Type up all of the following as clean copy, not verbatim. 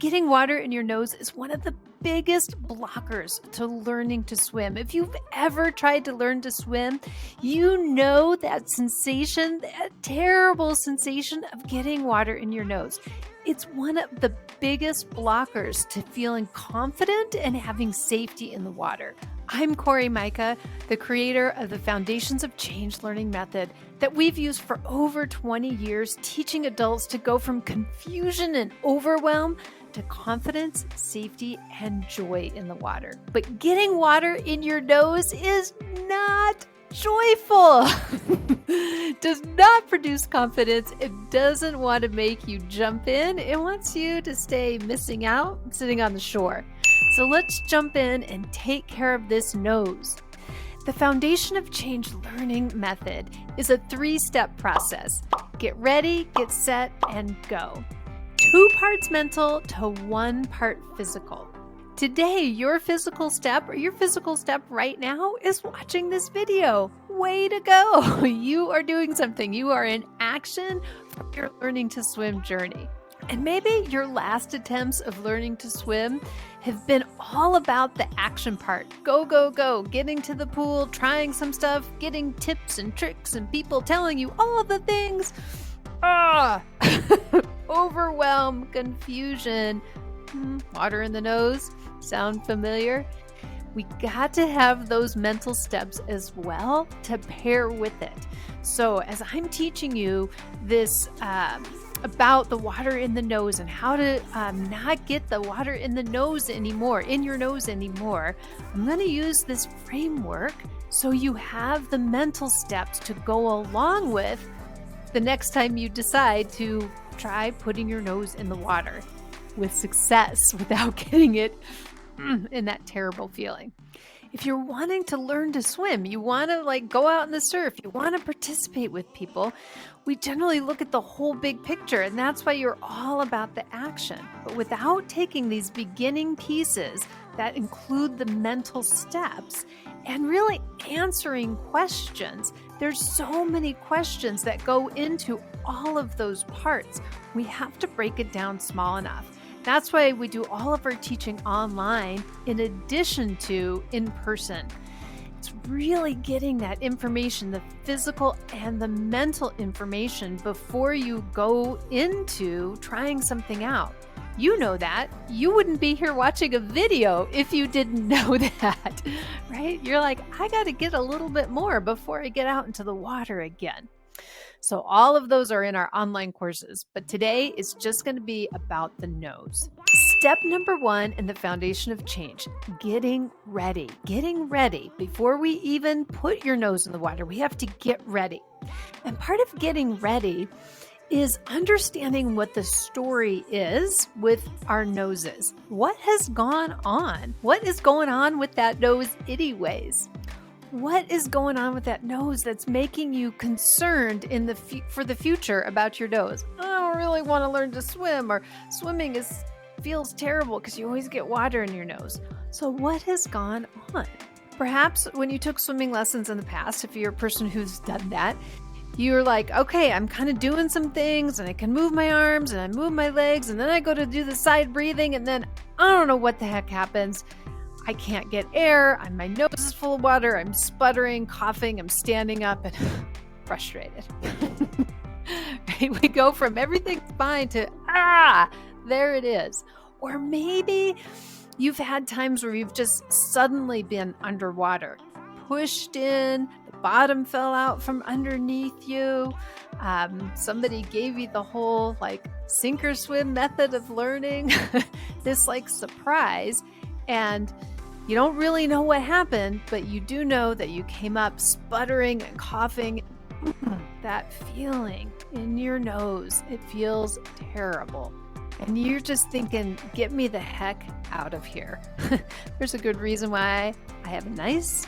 Getting water in your nose is one of the biggest blockers to learning to swim. If you've ever tried to learn to swim, you know that sensation, that terrible sensation of getting water in your nose. It's one of the biggest blockers to feeling confident and having safety in the water. I'm Cori Myka, the creator of the Foundations of Change learning method that we've used for over 20 years, teaching adults to go from confusion and overwhelm to confidence, safety, and joy in the water. But getting water in your nose is not joyful. Does not produce confidence. It doesn't want to make you jump in. It wants you to stay missing out, sitting on the shore. So let's jump in and take care of this nose. The Foundation of Change learning method is a 3-step process. Get ready, get set, and go. 2 parts mental to 1 part physical. Today, your physical step right now is watching this video. Way to go. You are doing something. You are in action for your learning to swim journey. And maybe your last attempts of learning to swim have been all about the action part. Go, go, go, getting to the pool, trying some stuff, getting tips and tricks and people telling you all the things. Overwhelm, confusion, water in the nose. Sound familiar? We got to have those mental steps as well to pair with it. So as I'm teaching you this about the water in the nose and how to not get the water in your nose anymore, I'm going to use this framework so you have the mental steps to go along with the next time you decide to try putting your nose in the water with success without getting it in that terrible feeling. If you're wanting to learn to swim, you want to go out in the surf, you want to participate with people, we generally look at the whole big picture, and that's why you're all about the action. But without taking these beginning pieces that include the mental steps and really answering questions, there's so many questions that go into all of those parts. We have to break it down small enough. That's why we do all of our teaching online in addition to in person. It's really getting that information, the physical and the mental information, before you go into trying something out. You know that. You wouldn't be here watching a video if you didn't know that, right? You're like, I got to get a little bit more before I get out into the water again. So all of those are in our online courses, but today is just going to be about the nose. Step number 1 in the Foundation of Change, getting ready. Getting ready. Before we even put your nose in the water, we have to get ready. And part of getting ready is understanding what the story is with our noses. What has gone on? What is going on with that nose anyways? What is going on with that nose that's making you concerned for the future about your nose? I don't really want to learn to swim, or swimming feels terrible because you always get water in your nose. So what has gone on? Perhaps when you took swimming lessons in the past, if you're a person who's done that, you're like, okay, I'm kind of doing some things and I can move my arms and I move my legs and then I go to do the side breathing and then I don't know what the heck happens. I can't get air. My nose is full of water. I'm sputtering, coughing. I'm standing up and frustrated. Right? We go from everything's fine to, there it is. Or maybe you've had times where you've just suddenly been underwater, pushed in, the bottom fell out from underneath you. Somebody gave you the whole sink or swim method of learning, this surprise. And you don't really know what happened, but you do know that you came up sputtering and coughing. That feeling in your nose, it feels terrible. And you're just thinking, get me the heck out of here. There's a good reason why I have a nice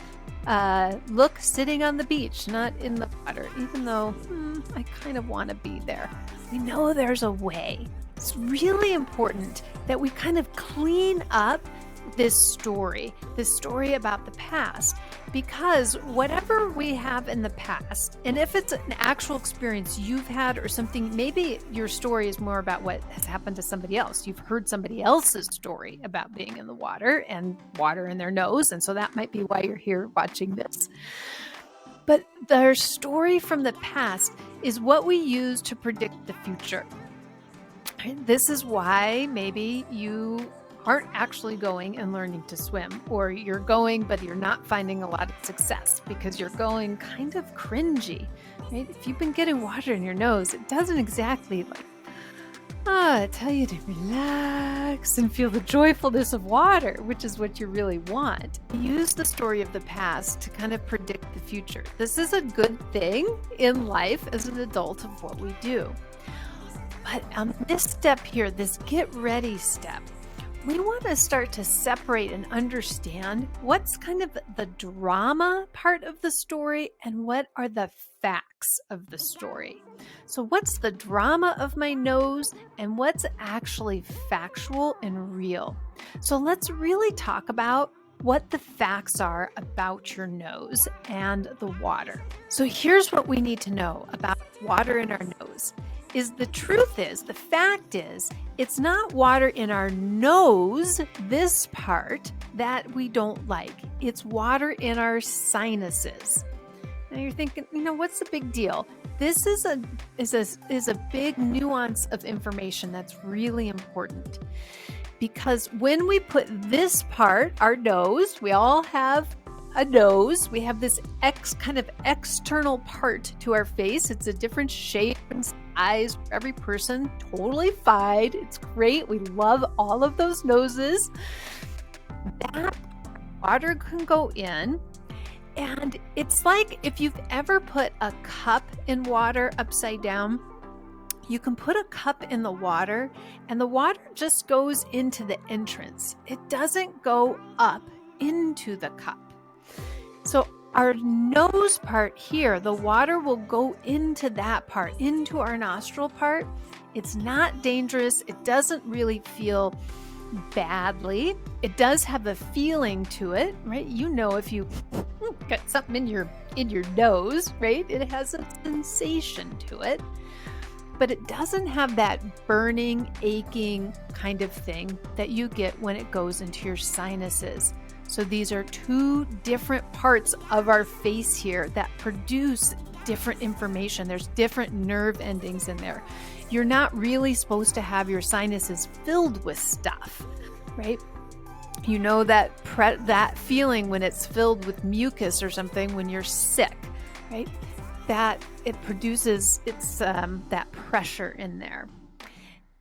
look sitting on the beach, not in the water, even though I kind of want to be there. We know there's a way. It's really important that we kind of clean up this story about the past, because whatever we have in the past, and if it's an actual experience you've had or something, maybe your story is more about what has happened to somebody else. You've heard somebody else's story about being in the water and water in their nose, and so that might be why you're here watching this. But their story from the past is what we use to predict the future. This is why maybe you aren't actually going and learning to swim, or you're going but you're not finding a lot of success because you're going kind of cringy, right? If you've been getting water in your nose, it doesn't exactly tell you to relax and feel the joyfulness of water, which is what you really want. Use the story of the past to kind of predict the future. This is a good thing in life as an adult of what we do. But on this step here, this get ready step, we want to start to separate and understand what's kind of the drama part of the story and what are the facts of the story. So what's the drama of my nose and what's actually factual and real? So let's really talk about what the facts are about your nose and the water. So here's what we need to know about water in our nose. The fact is, it's not water in our nose, this part, that we don't like. It's water in our sinuses. Now you're thinking, what's the big deal? This is a big nuance of information that's really important. Because when we put this part, our nose, we all have a nose. We have this kind of external part to our face. It's a different shape and size for every person. Totally fine. It's great. We love all of those noses. That water can go in. And it's like if you've ever put a cup in water upside down, you can put a cup in the water and the water just goes into the entrance. It doesn't go up into the cup. So our nose part here, the water will go into that part, into our nostril part. It's not dangerous. It doesn't really feel badly. It does have a feeling to it, right? If you got something in your nose, right? It has a sensation to it. But it doesn't have that burning, aching kind of thing that you get when it goes into your sinuses. So these are two different parts of our face here that produce different information. There's different nerve endings in there. You're not really supposed to have your sinuses filled with stuff, right? You know that feeling when it's filled with mucus or something when you're sick, right? That it produces that pressure in there.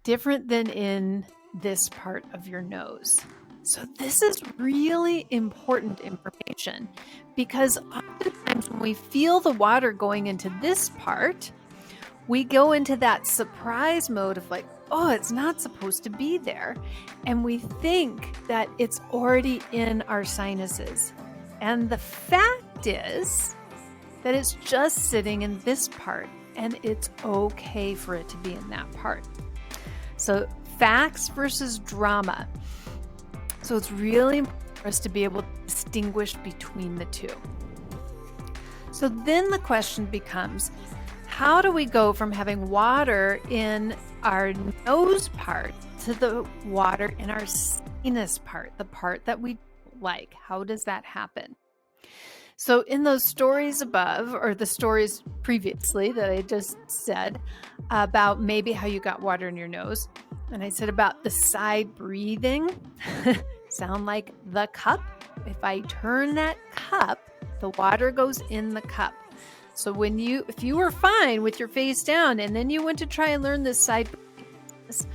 Different than in this part of your nose. So this is really important information because oftentimes when we feel the water going into this part, we go into that surprise mode of it's not supposed to be there. And we think that it's already in our sinuses. And the fact is that it's just sitting in this part and it's okay for it to be in that part. So facts versus drama. So it's really important for us to be able to distinguish between the two. So then the question becomes, how do we go from having water in our nose part to the water in our sinus part, the part that we like? How does that happen? So in those stories above, or the stories previously that I just said about maybe how you got water in your nose, and I said about the side breathing, sound like the cup. If I turn that cup, the water goes in the cup. So if you were fine with your face down and then you went to try and learn this side breathing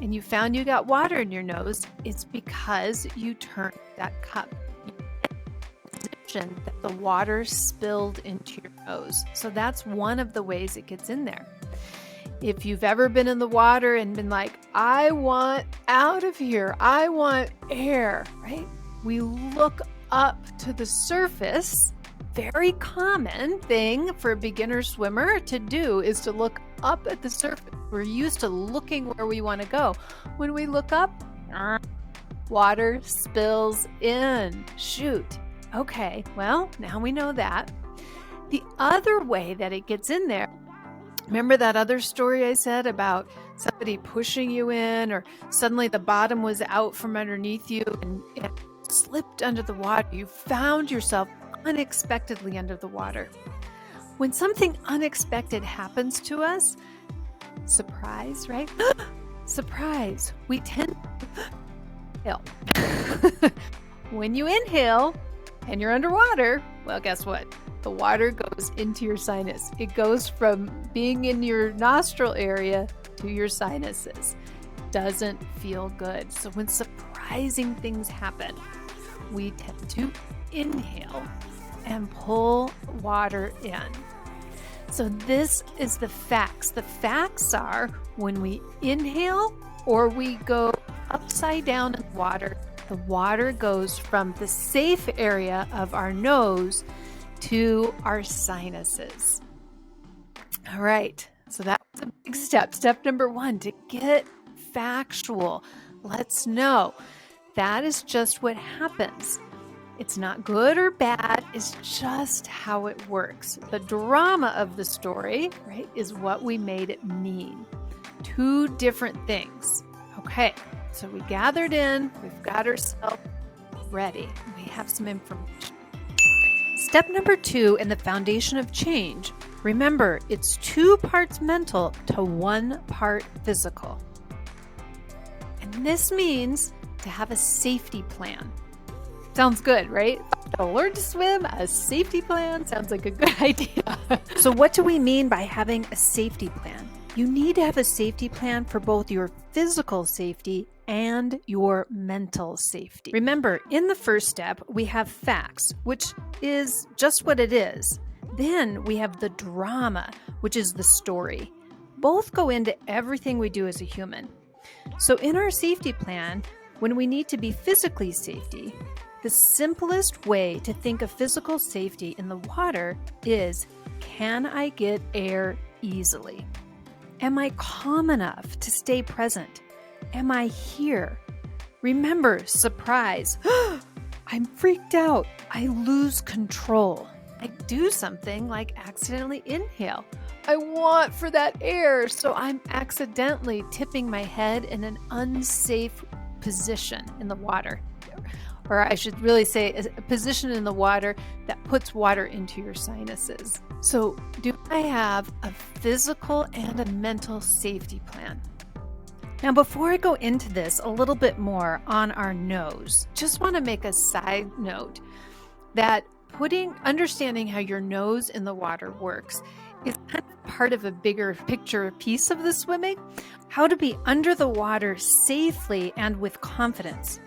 and you found you got water in your nose, it's because you turned that cup. That the water spilled into your nose. So that's one of the ways it gets in there. If you've ever been in the water and been like, I want out of here, I want air, right? We look up to the surface. Very common thing for a beginner swimmer to do is to look up at the surface. We're used to looking where we want to go. When we look up, water spills in. Shoot. Okay, well, now we know that. The other way that it gets in there, remember that other story I said about somebody pushing you in, or suddenly the bottom was out from underneath you and slipped under the water. You found yourself unexpectedly under the water. When something unexpected happens to us, surprise, right? Surprise. We tend to inhale. When you inhale and you're underwater, well, guess what? The water goes into your sinus. It goes from being in your nostril area to your sinuses. Doesn't feel good. So when surprising things happen, we tend to inhale and pull water in. So this is the facts. The facts are when we inhale or we go upside down in water, the water goes from the safe area of our nose to our sinuses. All right, so that was a big step. Step number 1, to get factual. Let's know that is just what happens. It's not good or bad, it's just how it works. The drama of the story, right, is what we made it mean. 2 different things. Okay, so we gathered in, we've got ourselves ready. We have some information. Step number 2 in the foundation of change. Remember, it's 2 parts mental to 1 part physical. And this means to have a safety plan. Sounds good, right? To learn to swim, a safety plan sounds like a good idea. So what do we mean by having a safety plan? You need to have a safety plan for both your physical safety and your mental safety. Remember, in the first step, we have facts, which is just what it is. Then we have the drama, which is the story. Both go into everything we do as a human. So in our safety plan, when we need to be physically safety, the simplest way to think of physical safety in the water is, can I get air easily? Am I calm enough to stay present? Am I here? Remember, surprise. I'm freaked out. I lose control. I do something like accidentally inhale. I want for that air, so I'm accidentally tipping my head in an unsafe position in the water. Or I should really say a position in the water that puts water into your sinuses. So do I have a physical and a mental safety plan? Now, before I go into this a little bit more on our nose, just want to make a side note that understanding how your nose in the water works is kind of part of a bigger picture piece of the swimming, how to be under the water safely and with confidence.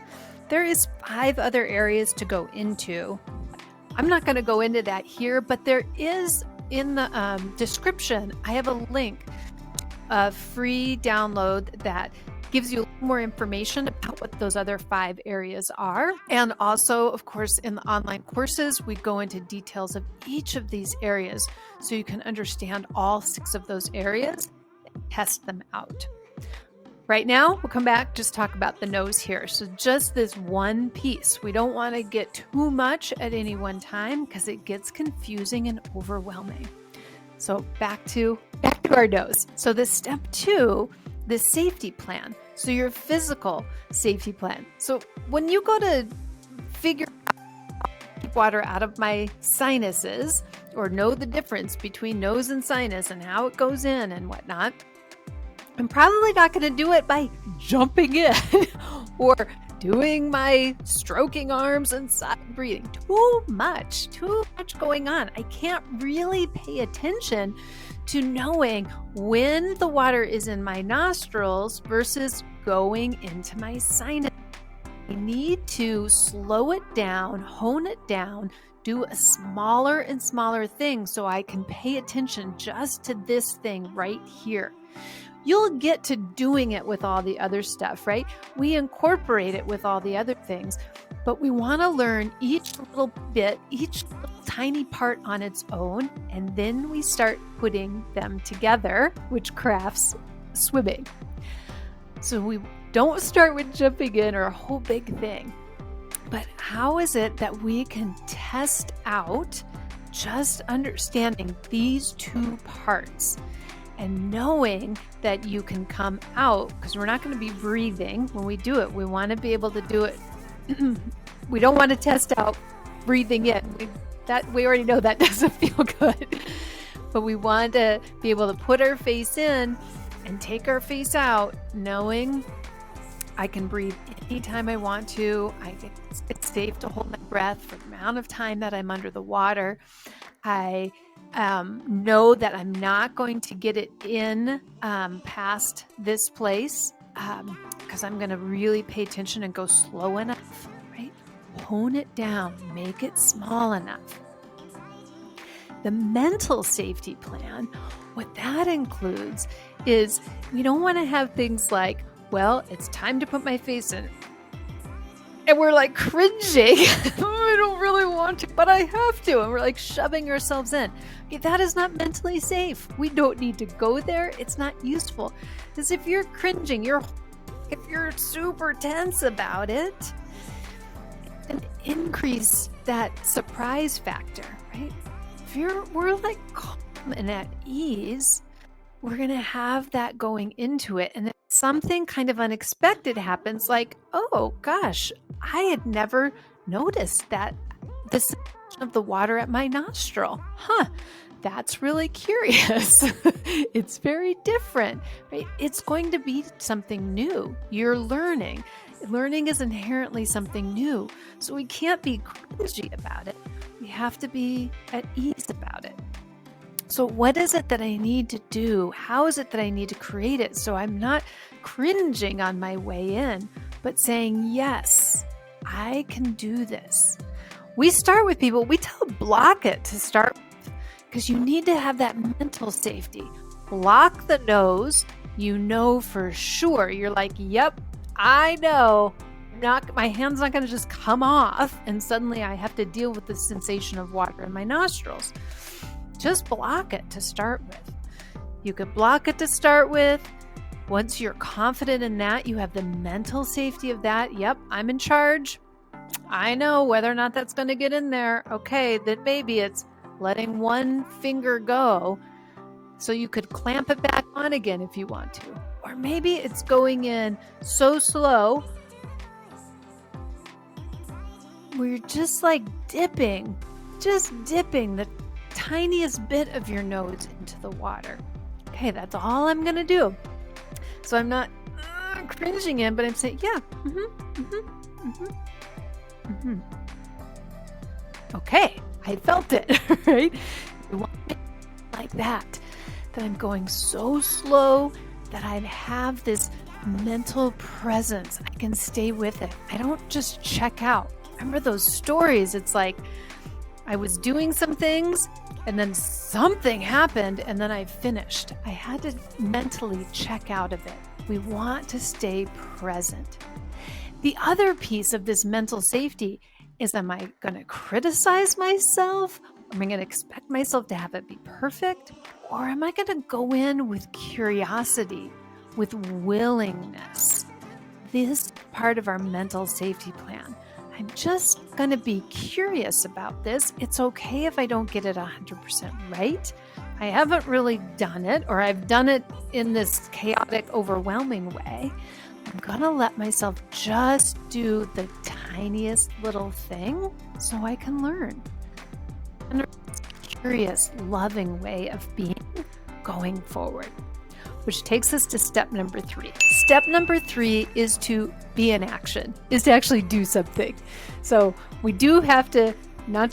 There is 5 other areas to go into. I'm not going to go into that here, but there is in the description, I have a link, a free download that gives you more information about what those other 5 areas are. And also, of course, in the online courses, we go into details of each of these areas so you can understand all 6 of those areas and test them out. Right now, we'll come back, just talk about the nose here. So just this one piece. We don't want to get too much at any one time because it gets confusing and overwhelming. So back to our nose. So the step 2, the safety plan. So your physical safety plan. So when you go to figure out keep water out of my sinuses or know the difference between nose and sinus and how it goes in and whatnot, I'm probably not going to do it by jumping in or doing my stroking arms and side breathing. Too much going on. I can't really pay attention to knowing when the water is in my nostrils versus going into my sinus. I need to slow it down, hone it down, do a smaller and smaller thing so I can pay attention just to this thing right here. You'll get to doing it with all the other stuff, right? We incorporate it with all the other things, but we want to learn each little bit, each little tiny part on its own, and then we start putting them together, which crafts swimming. So we Don't start with jumping in or a whole big thing. But how is it that we can test out just understanding these two parts and knowing that you can come out, because we're not going to be breathing when we do it. We want to be able to do it. We don't want to test out breathing in. We already know that doesn't feel good. But we want to be able to put our face in and take our face out, knowing I can breathe anytime I want to. It's safe to hold my breath for the amount of time that I'm under the water. I know that I'm not going to get it in past this place because I'm going to really pay attention and go slow enough, right? Hone it down, make it small enough. The mental safety plan, what that includes is we don't want to have things like, well, it's time to put my face in. And we're like cringing. I don't really want to, but I have to. And we're like shoving ourselves in. Okay, that is not mentally safe. We don't need to go there. It's not useful. Because if you're cringing, if you're super tense about it, and increase that surprise factor, right? We're like calm and at ease, we're going to have that going into it. And if something kind of unexpected happens, like, oh gosh, I had never noticed that the sensation of the water at my nostril. That's really curious. It's very different, right? It's going to be something new. You're learning. Learning is inherently something new. So we can't be cringy about it. We have to be at ease about it. So what is it that I need to do? How is it that I need to create it so I'm not cringing on my way in, but saying, yes, I can do this. We start with people, we tell block it to start with, because you need to have that mental safety. Block the nose, you know for sure. You're like, yep, I know. My hand's not going to just come off and suddenly I have to deal with the sensation of water in my nostrils. Just block it to start with. You could block it to start with. Once you're confident in that, you have the mental safety of that. Yep, I'm in charge. I know whether or not that's going to get in there. Okay, then maybe it's letting one finger go so you could clamp it back on again if you want to. Or maybe it's going in so slow where you're just like dipping the tiniest bit of your nose into the water. Okay, that's all I'm going to do. So I'm not cringing in, but I'm saying, yeah, Okay, I felt it, right? You want it like that I'm going so slow that I have this mental presence. I can stay with it. I don't just check out. Remember those stories? It's like I was doing some things and then something happened and then I finished. I had to mentally check out of it. We want to stay present. The other piece of this mental safety is, am I going to criticize myself? Am I going to expect myself to have it be perfect? Or am I going to go in with curiosity, with willingness? This part of our mental safety plan. I'm just going to be curious about this. It's okay if I don't get it 100% right. I haven't really done it, or I've done it in this chaotic, overwhelming way. I'm going to let myself just do the tiniest little thing so I can learn. And a curious, loving way of being going forward. Which takes us to step number 3. Step number 3 is to be in action, is to actually do something. So we do have to we don't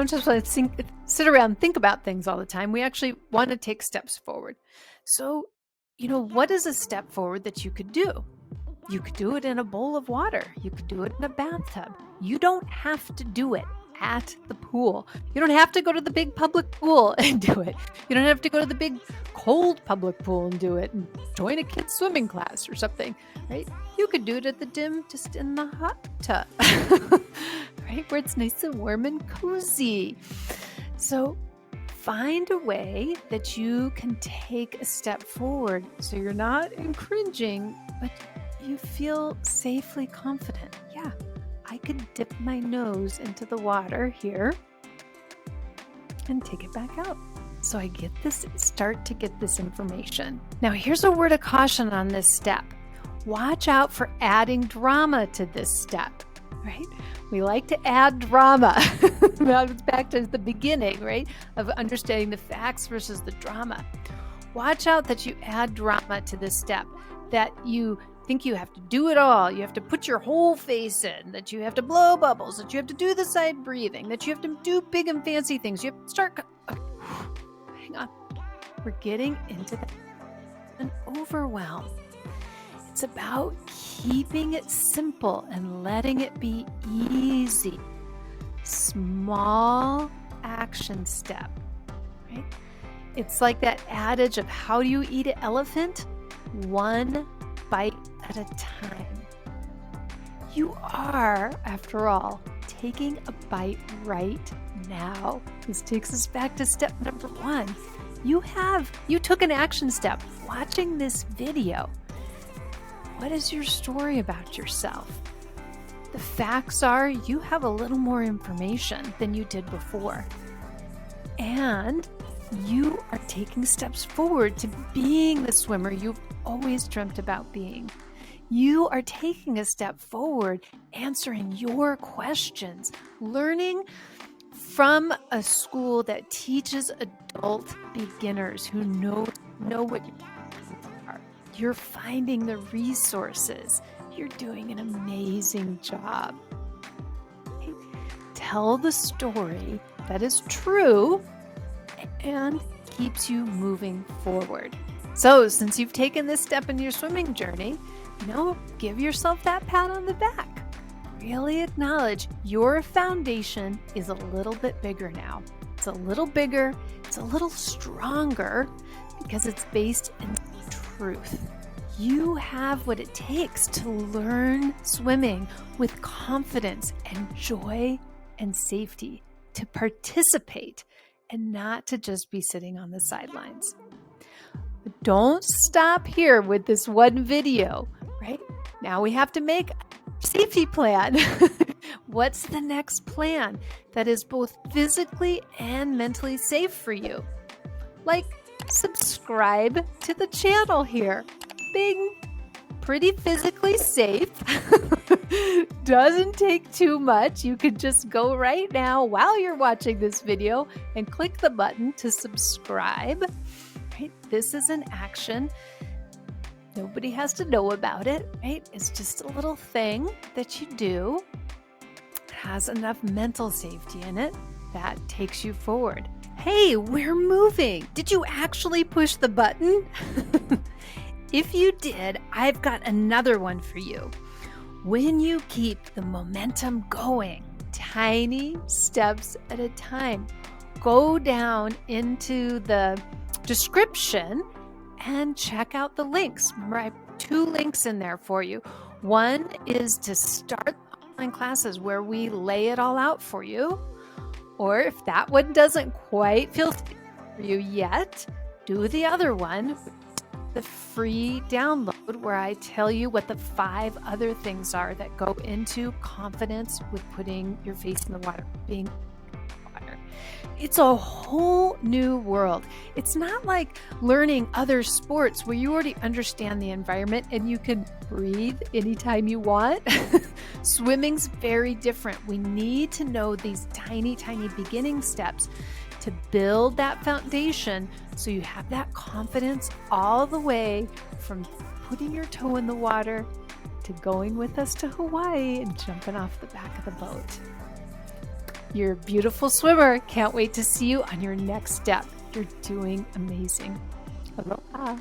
just want to sit around and think about things all the time. We actually want to take steps forward. So, what is a step forward that you could do? You could do it in a bowl of water. You could do it in a bathtub. You don't have to do it at the pool. You don't have to go to the big public pool and do it. You don't have to go to the big cold public pool and do it and join a kid's swimming class or something, right? You could do it at the gym, just in the hot tub, right? Where it's nice and warm and cozy. So find a way that you can take a step forward so you're not cringing, but you feel safely confident. Yeah, I could dip my nose into the water here and take it back out. So I start to get this information. Now here's a word of caution on this step. Watch out for adding drama to this step, right? We like to add drama. It's back to the beginning, right? Of understanding the facts versus the drama. Watch out that you add drama to this step, that you think you have to do it all. You have to put your whole face in, that you have to blow bubbles, that you have to do the side breathing, that you have to do big and fancy things. You have to start. Okay. Hang on. We're getting into an overwhelm. It's about keeping it simple and letting it be easy. Small action step, right? It's like that adage of how do you eat an elephant? One bite at a time. You are, after all, taking a bite right now. This takes us back to step number 1. You took an action step watching this video. What is your story about yourself? The facts are you have a little more information than you did before. And you are taking steps forward to being the swimmer you've always dreamt about being. You are taking a step forward, answering your questions, learning from a school that teaches adult beginners who know what you are. You're finding the resources. You're doing an amazing job. Okay. Tell the story that is true and keeps you moving forward. So since you've taken this step in your swimming journey, give yourself that pat on the back. Really acknowledge your foundation is a little bit bigger now. It's a little bigger, it's a little stronger because it's based in truth. You have what it takes to learn swimming with confidence and joy and safety, to participate and not to just be sitting on the sidelines. But don't stop here with this one video, right? Now we have to make a safety plan. What's the next plan that is both physically and mentally safe for you? Like subscribe to the channel here. Bing. Pretty physically safe. Doesn't take too much. You can just go right now while you're watching this video and click the button to subscribe. Right? This is an action. Nobody has to know about it, right? It's just a little thing that you do. It has enough mental safety in it that takes you forward. Hey, we're moving. Did you actually push the button? If you did, I've got another one for you. When you keep the momentum going, tiny steps at a time, go down into the description and check out the links. Remember, I have 2 links in there for you. One is to start online classes where we lay it all out for you. Or if that one doesn't quite feel safe for you yet, do the other one, the free download where I tell you what the 5 other things are that go into confidence with putting your face in the water, being in the water. It's a whole new world. It's not like learning other sports where you already understand the environment and you can breathe anytime you want. Swimming's very different. We need to know these tiny, tiny beginning steps to build that foundation so you have that confidence all the way from putting your toe in the water to going with us to Hawaii and jumping off the back of the boat. You're a beautiful swimmer. Can't wait to see you on your next step. You're doing amazing. Aloha.